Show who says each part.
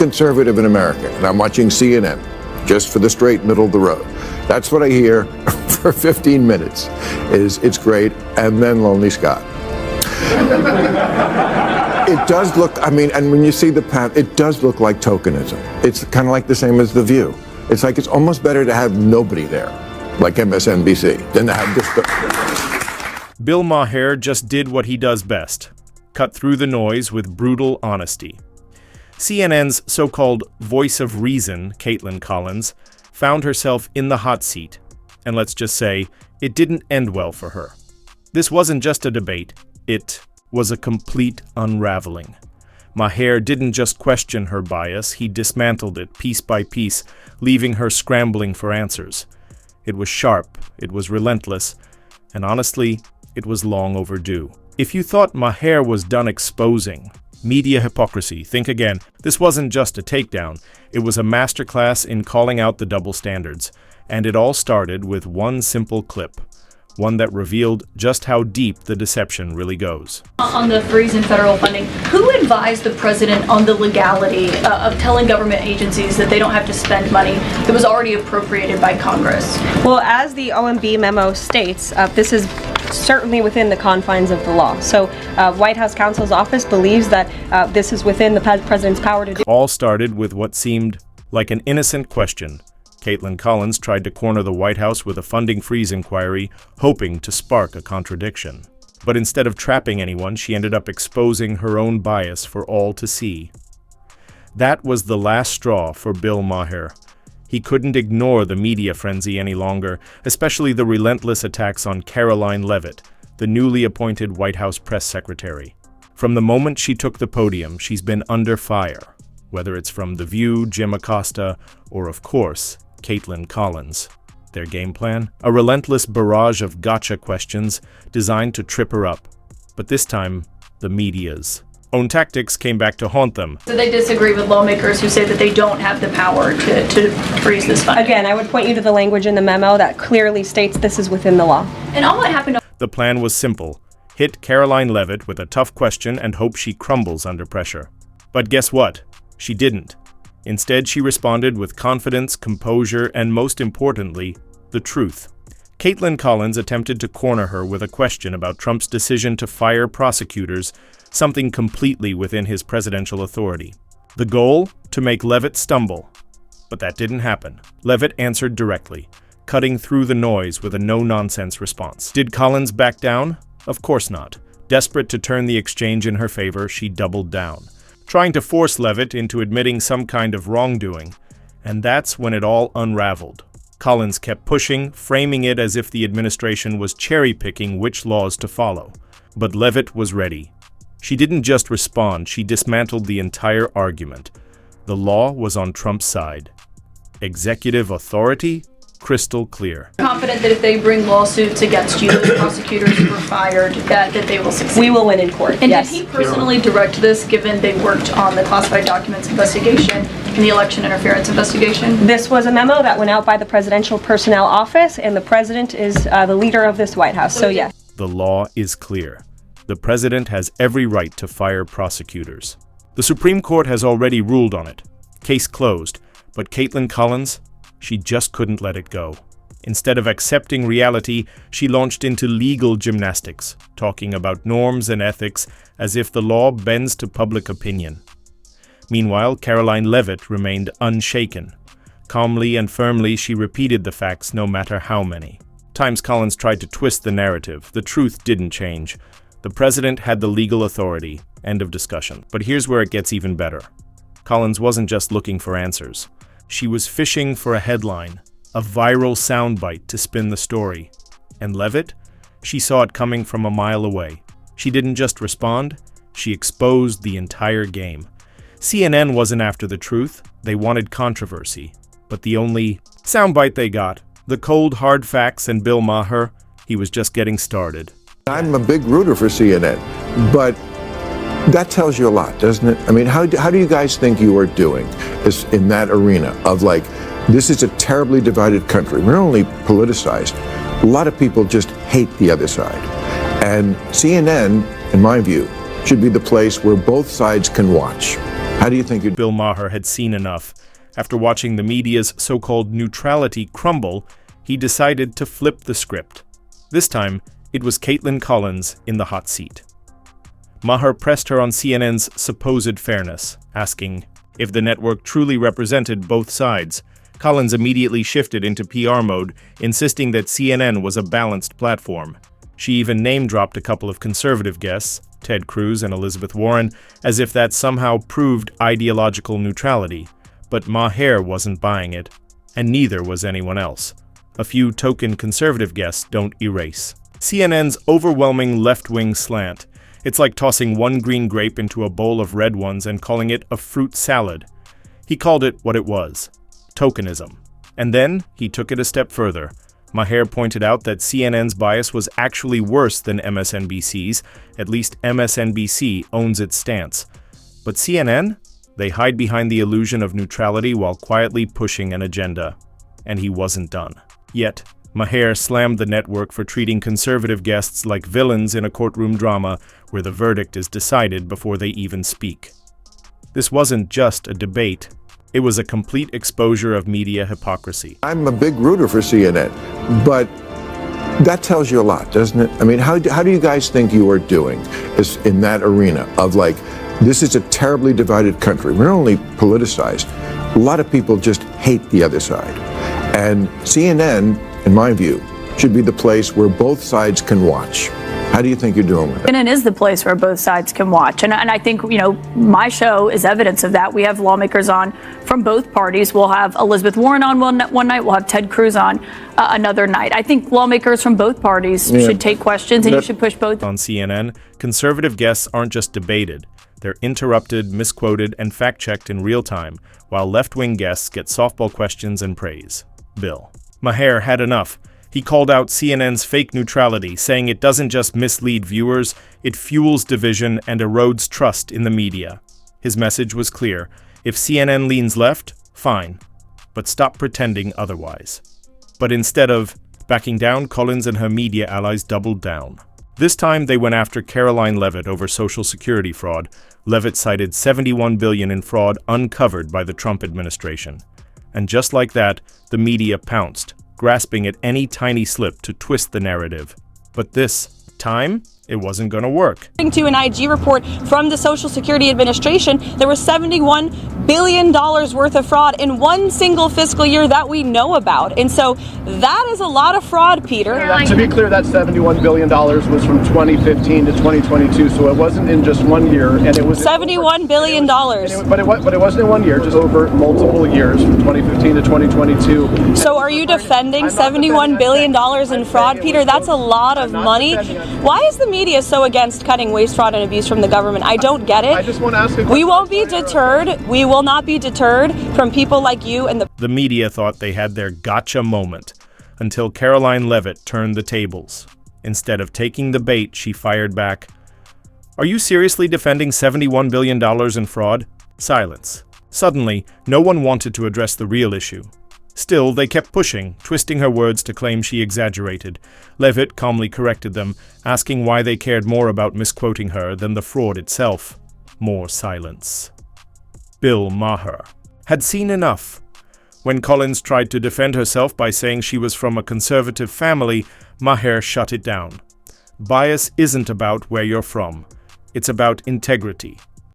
Speaker 1: conservative in America, and I'm watching CNN, just for the straight middle of the road. That's what I hear for 15 minutes, is it's great, and then Lonely Scott. It does look, I mean, and when you see the path, it does look like tokenism. It's kind of like the same as The View. It's like it's almost better to have nobody there, like MSNBC, than to have just
Speaker 2: Bill Maher just did what he does best, cut through the noise with brutal honesty. CNN's so-called voice of reason, Caitlin Collins, found herself in the hot seat, and let's just say, it didn't end well for her. This wasn't just a debate, it was a complete unraveling. Maher didn't just question her bias, he dismantled it piece by piece, leaving her scrambling for answers. It was sharp, it was relentless, and honestly, it was long overdue. If you thought Maher was done exposing media hypocrisy, think again. This wasn't just a takedown, it was a masterclass in calling out the double standards, and it all started with one simple clip. One that revealed just how deep the deception really goes.
Speaker 3: On the freeze in federal funding, who advised the president on the legality of telling government agencies that they don't have to spend money that was already appropriated by Congress?
Speaker 4: Well, as the OMB memo states, this is certainly within the confines of the law. So White House counsel's office believes that this is within the president's power to do.
Speaker 2: All started with what seemed like an innocent question. Caitlin Collins tried to corner the White House with a funding freeze inquiry, hoping to spark a contradiction. But instead of trapping anyone, she ended up exposing her own bias for all to see. That was the last straw for Bill Maher. He couldn't ignore the media frenzy any longer, especially the relentless attacks on Karoline Leavitt, the newly appointed White House press secretary. From the moment she took the podium, she's been under fire, whether it's from The View, Jim Acosta, or of course, Caitlin Collins. Their game plan? A relentless barrage of gotcha questions designed to trip her up. But this time, the media's own tactics came back to haunt them.
Speaker 3: So they disagree with lawmakers who say that they don't have the power to freeze this funding.
Speaker 4: Again, I would point you to the language in the memo that clearly states this is within the law.
Speaker 3: And all that happened.
Speaker 2: The plan was simple. Hit Karoline Leavitt with a tough question and hope she crumbles under pressure. But guess what? She didn't. Instead, she responded with confidence, composure, and most importantly, the truth. Caitlin Collins attempted to corner her with a question about Trump's decision to fire prosecutors, something completely within his presidential authority. The goal? To make Leavitt stumble. But that didn't happen. Leavitt answered directly, cutting through the noise with a no-nonsense response. Did Collins back down? Of course not. Desperate to turn the exchange in her favor, she doubled down, trying to force Leavitt into admitting some kind of wrongdoing, and that's when it all unraveled. Collins kept pushing, framing it as if the administration was cherry-picking which laws to follow. But Leavitt was ready. She didn't just respond, she dismantled the entire argument. The law was on Trump's side. Executive authority? Crystal clear.
Speaker 3: Confident that if they bring lawsuits against you, the prosecutors who were fired, that they will succeed.
Speaker 4: We will win in court,
Speaker 3: And
Speaker 4: yes.
Speaker 3: did he personally direct this, given they worked on the classified documents investigation and the election interference investigation?
Speaker 4: This was a memo that went out by the Presidential Personnel Office, and the president is the leader of this White House, so yes.
Speaker 2: The law is clear. The president has every right to fire prosecutors. The Supreme Court has already ruled on it. Case closed. But Caitlin Collins, she just couldn't let it go. Instead of accepting reality, she launched into legal gymnastics, talking about norms and ethics as if the law bends to public opinion. Meanwhile, Karoline Leavitt remained unshaken. Calmly and firmly, she repeated the facts no matter how many. Times Collins tried to twist the narrative. The truth didn't change. The president had the legal authority. End of discussion. But here's where it gets even better. Collins wasn't just looking for answers. She was fishing for a headline, a viral soundbite to spin the story. And Leavitt? She saw it coming from a mile away. She didn't just respond, she exposed the entire game. CNN wasn't after the truth, they wanted controversy. But the only soundbite they got, the cold hard facts and Bill Maher, he was just getting started.
Speaker 1: I'm a big rooter for CNN, but that tells you a lot, doesn't it? I mean, how do you guys think you are doing in that arena of like, this is a terribly divided country. We're not only politicized, a lot of people just hate the other side. And CNN, in my view, should be the place where both sides can watch. How do you think you'd
Speaker 2: Bill Maher had seen enough. After watching the media's so-called neutrality crumble, he decided to flip the script. This time, it was Caitlin Collins in the hot seat. Maher pressed her on CNN's supposed fairness, asking if the network truly represented both sides. Collins immediately shifted into PR mode, insisting that CNN was a balanced platform. She even name-dropped a couple of conservative guests, Ted Cruz and Elizabeth Warren, as if that somehow proved ideological neutrality. But Maher wasn't buying it, and neither was anyone else. A few token conservative guests don't erase CNN's overwhelming left-wing slant. It's like tossing one green grape into a bowl of red ones and calling it a fruit salad. He called it what it was: tokenism. And then he took it a step further. Maher pointed out that CNN's bias was actually worse than MSNBC's. At least MSNBC owns its stance. But CNN? They hide behind the illusion of neutrality while quietly pushing an agenda. And he wasn't done. Yet, Maher slammed the network for treating conservative guests like villains in a courtroom drama where the verdict is decided before they even speak. This wasn't just a debate. It was a complete exposure of media hypocrisy.
Speaker 1: I'm a big rooter for CNN, but that tells you a lot, doesn't it? I mean, how do you guys think you are doing in that arena of like, this is a terribly divided country. We're not only politicized, a lot of people just hate the other side. And CNN, in my view, should be the place where both sides can watch. How do you think you're doing with it?
Speaker 3: CNN is the place where both sides can watch. And I think, my show is evidence of that. We have lawmakers on from both parties. We'll have Elizabeth Warren on one night. We'll have Ted Cruz on another night. I think lawmakers from both parties should take questions, and you should push both.
Speaker 2: On CNN, conservative guests aren't just debated. They're interrupted, misquoted, and fact-checked in real time, while left-wing guests get softball questions and praise. Bill Maher had enough. He called out CNN's fake neutrality, saying it doesn't just mislead viewers, it fuels division and erodes trust in the media. His message was clear: if CNN leans left, fine, but stop pretending otherwise. But instead of backing down, Collins and her media allies doubled down. This time they went after Caroline Leavitt over Social Security fraud. Leavitt cited $71 billion in fraud uncovered by the Trump administration. And just like that, the media pounced, grasping at any tiny slip to twist the narrative. But this time, it wasn't going to work.
Speaker 4: According to an IG report from the Social Security Administration, there was $71 billion worth of fraud in one single fiscal year that we know about. And so that is a lot of fraud, Peter.
Speaker 5: To be clear, that $71 billion was from 2015 to 2022, so it wasn't in just one year. And it was
Speaker 4: $71 billion.
Speaker 5: But it wasn't in one year, just over multiple years, from 2015 to 2022.
Speaker 4: So are you defending $71 billion in fraud, Peter? That's a lot of money. Why is the media so against cutting waste, fraud, and abuse from the government? I don't get it.
Speaker 5: I just want to ask a question.
Speaker 4: We won't be deterred. We will not be deterred from people like you and
Speaker 2: the media thought they had their gotcha moment until Caroline Leavitt turned the tables. Instead of taking the bait, she fired back, "Are you seriously defending $71 billion in fraud?" Silence. Suddenly, no one wanted to address the real issue. Still, they kept pushing, twisting her words to claim she exaggerated. Leavitt calmly corrected them, asking why they cared more about misquoting her than the fraud itself. More silence. Bill Maher had seen enough. When Collins tried to defend herself by saying she was from a conservative family, Maher shut it down. Bias isn't about where you're from. It's about integrity.